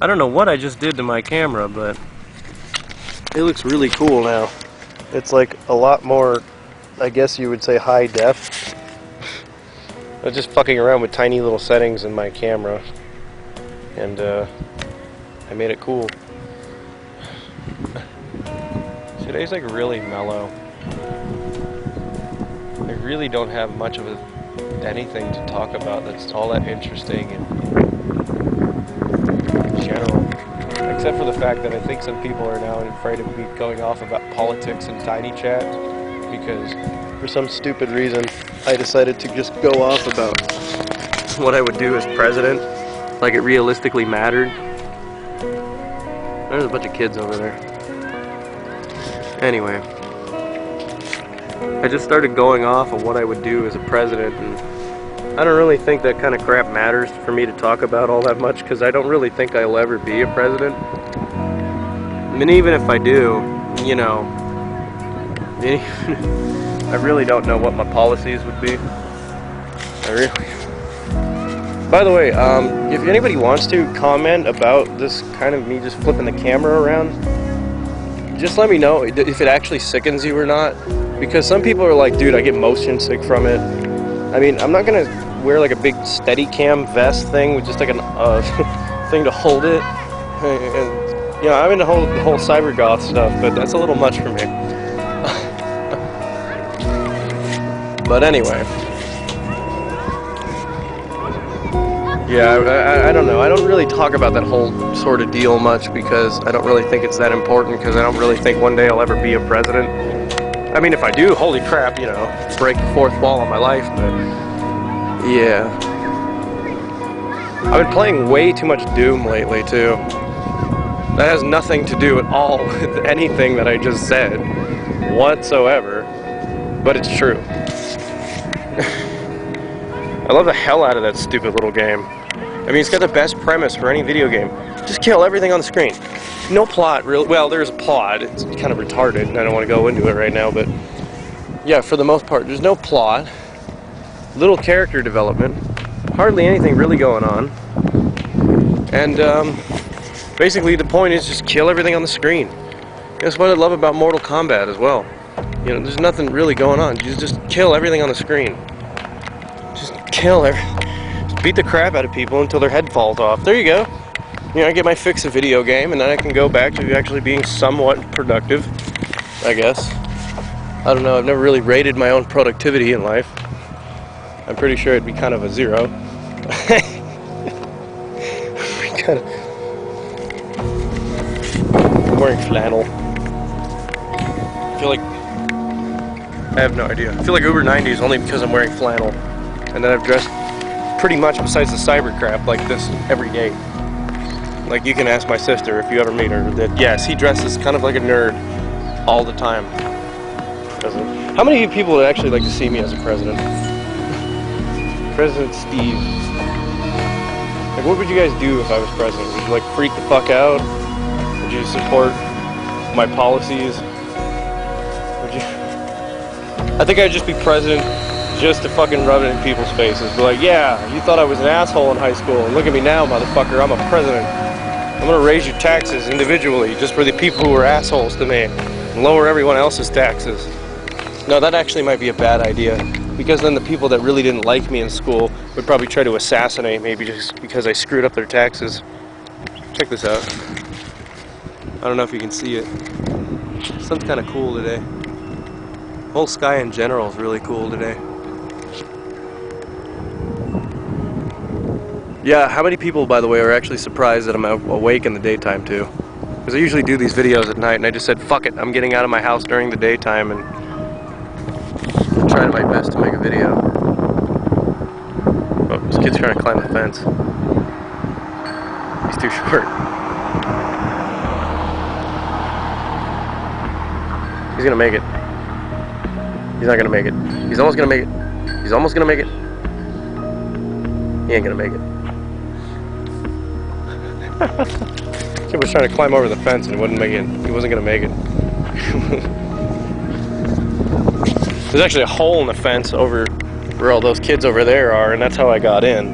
I don't know what I just did to my camera, but it looks really cool now. It's like a lot more, I guess you would say, high def. I was just fucking around with tiny little settings in my camera, and I made it cool. Today's like really mellow. I really don't have much of anything to talk about that's all that interesting in general. Except for the fact that I think some people are now afraid of me going off about politics in Tiny Chat, because for some stupid reason I decided to just go off about what I would do as president, like it realistically mattered. There's a bunch of kids over there. Anyway, I just started going off of what I would do as a president, and I don't really think that kind of crap matters for me to talk about all that much, because I don't really think I'll ever be a president. I mean, even if I do, you know, I really don't know what my policies would be. By the way, if anybody wants to comment about this kind of me just flipping the camera around, just let me know if it actually sickens you or not. Because some people are like, dude, I get motion sick from it. I mean, I'm not gonna wear like a big Steadicam vest thing with just like a thing to hold it. And, you know, I'm into the whole cyber goth stuff, but that's a little much for me. But anyway. Yeah, I don't know. I don't really talk about that whole sort of deal much, because I don't really think it's that important, because I don't really think one day I'll ever be a president. I mean, if I do, holy crap, you know, break the fourth wall in my life, but yeah. I've been playing way too much Doom lately, too. That has nothing to do at all with anything that I just said, whatsoever, but it's true. I love the hell out of that stupid little game. I mean, it's got the best premise for any video game. Just kill everything on the screen. No plot, really. Well, there's a plot. It's kind of retarded, and I don't want to go into it right now, but yeah, for the most part, there's no plot. Little character development. Hardly anything really going on. And basically, the point is just kill everything on the screen. That's what I love about Mortal Kombat as well. You know, there's nothing really going on. You just kill everything on the screen. Just kill everything. Beat the crap out of people until their head falls off. There you go. You know, I get my fix of video game, and then I can go back to actually being somewhat productive, I guess. I don't know, I've never really rated my own productivity in life. I'm pretty sure it'd be kind of a 0. I'm wearing flannel. I feel like... I have no idea. I feel like Uber 90 is only because I'm wearing flannel. And then I've dressed pretty much, besides the cyber crap, like this every day. Like, you can ask my sister if you ever meet her, that yes, he dresses kind of like a nerd all the time. How many people would actually like to see me as a president? President Steve. Like, what would you guys do if I was president? Would you like freak the fuck out? Would you support my policies? Would you? I think I'd just be president just to fucking rub it in people's faces. Be like, yeah, you thought I was an asshole in high school, and look at me now, motherfucker, I'm a president. I'm gonna raise your taxes individually, just for the people who were assholes to me, and lower everyone else's taxes. No, that actually might be a bad idea, because then the people that really didn't like me in school would probably try to assassinate me just because I screwed up their taxes. Check this out. I don't know if you can see it. The sun's kind of cool today. The whole sky in general is really cool today. Yeah, how many people, by the way, are actually surprised that I'm awake in the daytime, too? Because I usually do these videos at night, and I just said, fuck it, I'm getting out of my house during the daytime and trying my best to make a video. Oh, this kid's trying to climb the fence. He's too short. He's gonna make it. He's not gonna make it. He's almost gonna make it. He's almost gonna make it. He ain't gonna make it. Kid was trying to climb over the fence and he wasn't gonna make it. There's actually a hole in the fence over where all those kids over there are, and that's how I got in.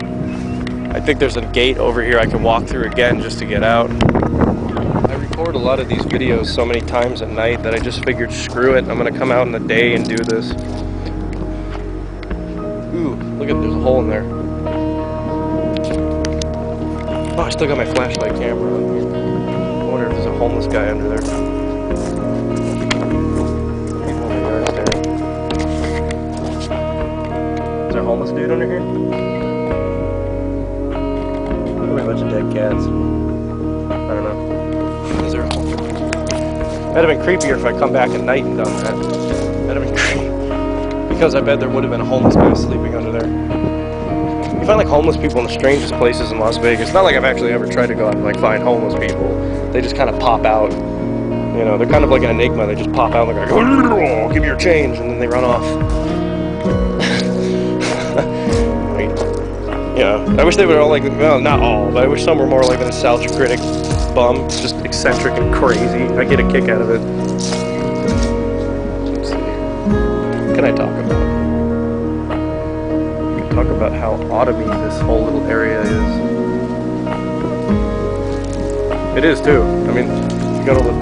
I think there's a gate over here I can walk through again just to get out. I record a lot of these videos so many times at night that I just figured, screw it, I'm gonna come out in the day and do this. Ooh, look at, there's a hole in there. Oh, I still got my flashlight camera on here. I wonder if there's a homeless guy under there. Is there a homeless dude under here? Look at a bunch of dead cats. I don't know. Is there a homeless? That'd have been creepier if I come back at night and done that. That'd have been creepy. Because I bet there would have been a homeless guy sleeping under there. You find like homeless people in the strangest places in Las Vegas. Not like I've actually ever tried to go out and like find homeless people. They just kind of pop out. You know, they're kind of like an enigma. They just pop out and they're like, oh, give me your change, and then they run off. Like, yeah, I wish they were all like, well, not all, but I wish some were more like the nostalgia critic bum, just eccentric and crazy. I get a kick out of it. Let's see. What can I talk about? Talk about how autumny this whole little area is. It is too. I mean, you got all the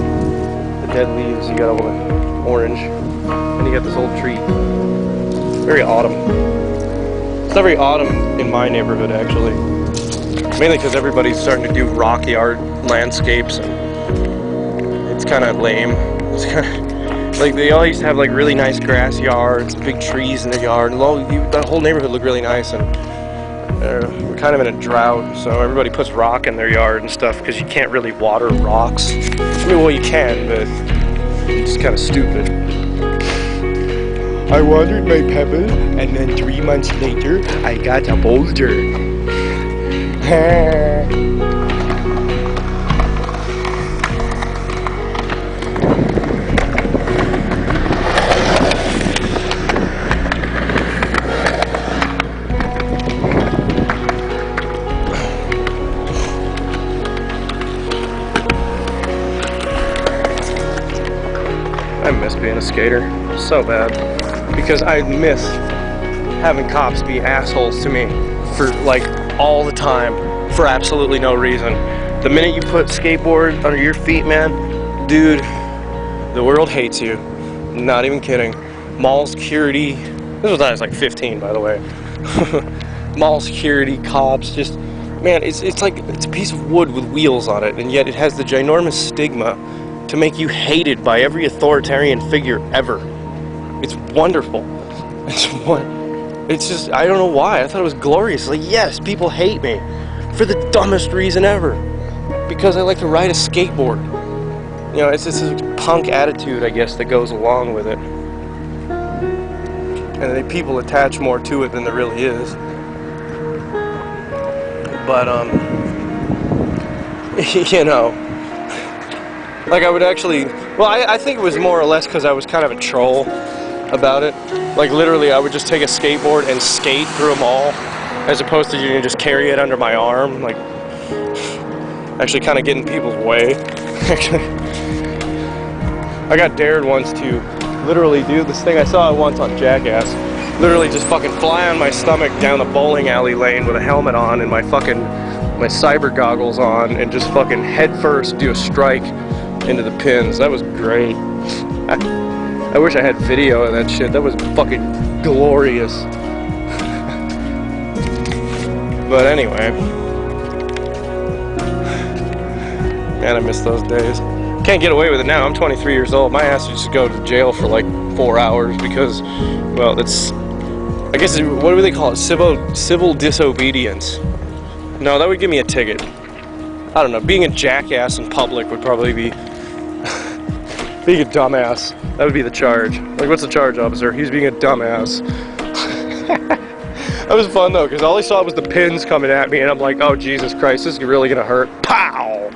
dead leaves, you got all the orange, and you got this old tree. Very autumn. It's not very autumn in my neighborhood, actually. Mainly because everybody's starting to do rock yard landscapes, and it's kind of lame. It's kind of like they all used to have like really nice grass yards, big trees in their yard, and the whole neighborhood looked really nice. And we're kind of in a drought, so everybody puts rock in their yard and stuff because you can't really water rocks. I mean, well, you can, but it's kind of stupid. I watered my pebble, and then 3 months later, I got a boulder. I miss being a skater so bad because I miss having cops be assholes to me for like all the time for absolutely no reason. The minute you put skateboard under your feet, man, dude, the world hates you. Not even kidding. Mall security. This was when I was like 15, by the way. Mall security, cops, just, man, it's like it's a piece of wood with wheels on it, and yet it has the ginormous stigma to make you hated by every authoritarian figure ever. It's wonderful. It's just, I don't know why. I thought it was glorious. Like, yes, people hate me for the dumbest reason ever. Because I like to ride a skateboard. You know, it's this punk attitude, I guess, that goes along with it. And then people attach more to it than there really is. But, you know, like I would actually, well, I think it was more or less because I was kind of a troll about it. Like literally I would just take a skateboard and skate through a mall as opposed to, you know, just carry it under my arm, like actually kind of get in people's way. Actually, I got dared once to literally do this thing I saw once on Jackass. Literally just fucking fly on my stomach down the bowling alley lane with a helmet on and my cyber goggles on and just fucking head first do a strike into the pins. That was great. I wish I had video of that shit. That was fucking glorious. But anyway, man, I miss those days. Can't get away with it now. I'm 23 years old. My ass would just go to jail for like 4 hours because, well, that's, I guess, what do they call it? Civil disobedience. No, that would give me a ticket. I don't know. Being a jackass in public would probably be being a dumbass. That would be the charge. Like, what's the charge, officer? He's being a dumbass. That was fun, though, because all I saw was the pins coming at me, and I'm like, oh, Jesus Christ, this is really going to hurt. Pow!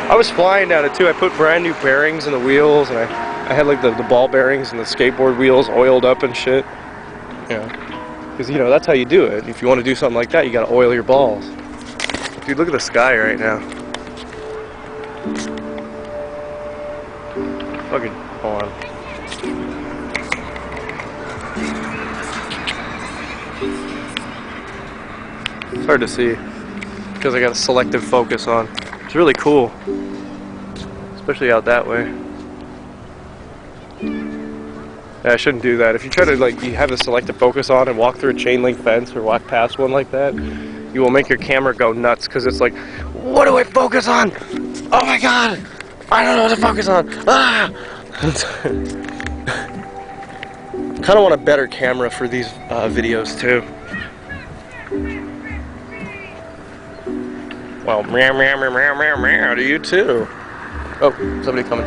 I was flying down it, too. I put brand new bearings in the wheels, and I had, like, the ball bearings and the skateboard wheels oiled up and shit. Yeah. Because, you know, that's how you do it. If you want to do something like that, you got to oil your balls. Dude, look at the sky right now. Fucking, hold on. It's hard to see because I got a selective focus on. It's really cool, especially out that way. Yeah, I shouldn't do that. If you try to, like, you have the selective focus on and walk through a chain link fence or walk past one like that, you will make your camera go nuts because it's like, what do I focus on? Oh my god! I don't know what to focus on! Ah! Kind of want a better camera for these videos too. Well, meow, meow, meow, meow, meow, meow to you too. Oh, somebody coming.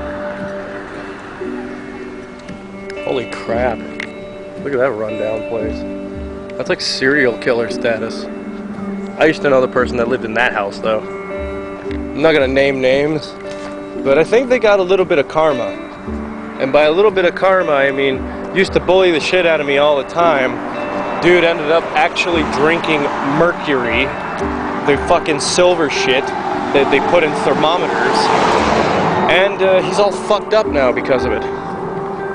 Holy crap. Look at that rundown place. That's like serial killer status. I used to know the person that lived in that house though. I'm not gonna name names, but I think they got a little bit of karma. And by a little bit of karma, I mean, used to bully the shit out of me all the time. Dude ended up actually drinking mercury, the fucking silver shit that they put in thermometers. And he's all fucked up now because of it.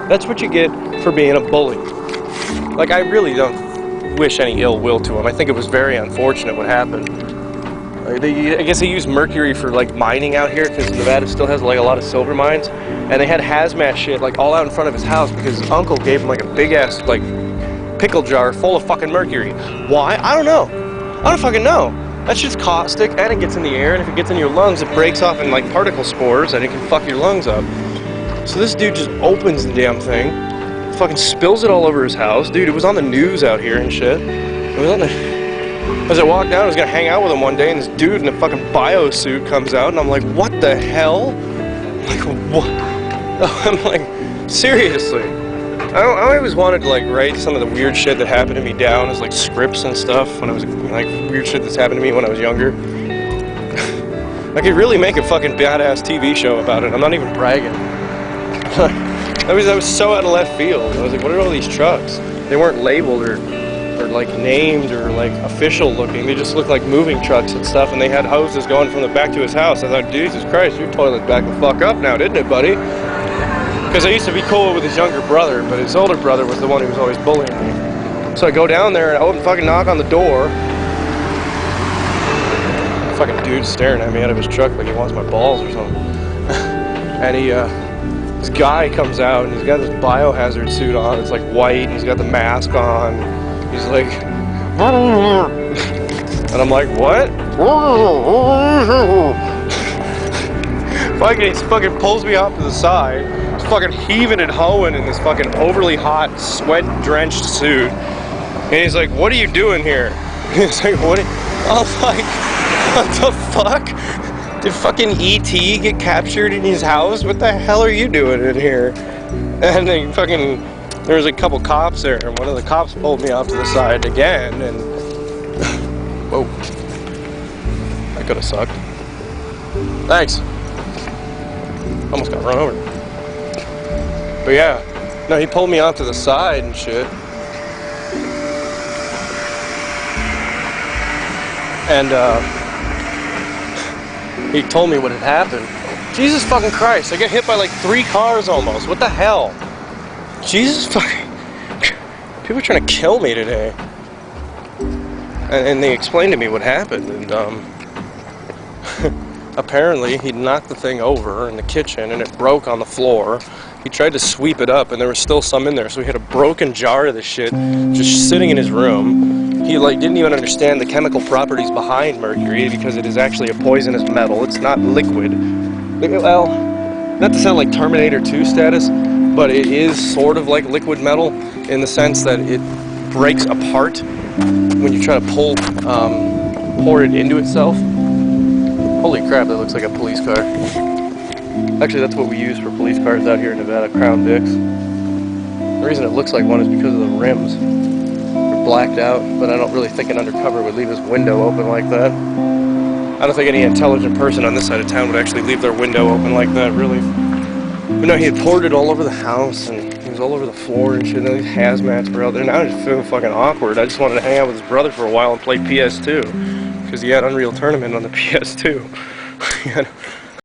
That's what you get for being a bully. Like, I really don't wish any ill will to him. I think it was very unfortunate what happened. I guess they use mercury for like mining out here because Nevada still has like a lot of silver mines, and they had hazmat shit like all out in front of his house because his uncle gave him like a big ass like pickle jar full of fucking mercury. Why? I don't know. I don't fucking know. That shit's caustic and it gets in the air, and if it gets in your lungs it breaks off in like particle spores and it can fuck your lungs up. So this dude just opens the damn thing, fucking spills it all over his house. Dude, it was on the news out here and shit. It was on the... As I walked down, I was gonna hang out with him one day, and this dude in a fucking bio suit comes out, and I'm like, what the hell? I'm like, what? I'm like, seriously. I always wanted to like write some of the weird shit that happened to me down as like scripts and stuff when I was like weird shit that's happened to me when I was younger. I could really make a fucking badass TV show about it. I'm not even bragging. I was so out of left field. I was like, what are all these trucks? They weren't labeled or like named or like official looking. They just looked like moving trucks and stuff, and they had hoses going from the back to his house. I thought, Jesus Christ, your toilet backed the fuck up now, didn't it, buddy? Because I used to be cool with his younger brother, but his older brother was the one who was always bullying me. So I go down there and I fucking knock on the door. The fucking dude's staring at me out of his truck like he wants my balls or something. And this guy comes out and he's got this biohazard suit on. It's like white, and he's got the mask on. He's like, and I'm like, what? He fucking pulls me off to the side. He's fucking heaving and hoeing in this fucking overly hot, sweat-drenched suit. And he's like, what are you doing here? He's like, what? I'm like, what the fuck? Did fucking E.T. get captured in his house? What the hell are you doing in here? And then fucking... There was a couple cops there, and one of the cops pulled me off to the side again, and whoa, that could have sucked. Thanks. Almost got run over. But yeah, no, he pulled me off to the side and shit. And he told me what had happened. Jesus fucking Christ, I got hit by like 3 cars almost. What the hell? Jesus fucking... People are trying to kill me today. And they explained to me what happened, and apparently he knocked the thing over in the kitchen and it broke on the floor. He tried to sweep it up and there was still some in there, so he had a broken jar of this shit just sitting in his room. He like didn't even understand the chemical properties behind mercury because it is actually a poisonous metal. It's not liquid. Well, not to sound like Terminator 2 status, but it is sort of like liquid metal in the sense that it breaks apart when you try to pour it into itself. Holy crap, that looks like a police car. Actually, that's what we use for police cars out here in Nevada, Crown Vics. The reason it looks like one is because of the rims. They're blacked out, but I don't really think an undercover would leave his window open like that. I don't think any intelligent person on this side of town would actually leave their window open like that, really. But no, he had poured it all over the house, and he was all over the floor and shit, and these hazmats were out there. Now I just feel fucking awkward. I just wanted to hang out with his brother for a while and play PS2, because he had Unreal Tournament on the PS2.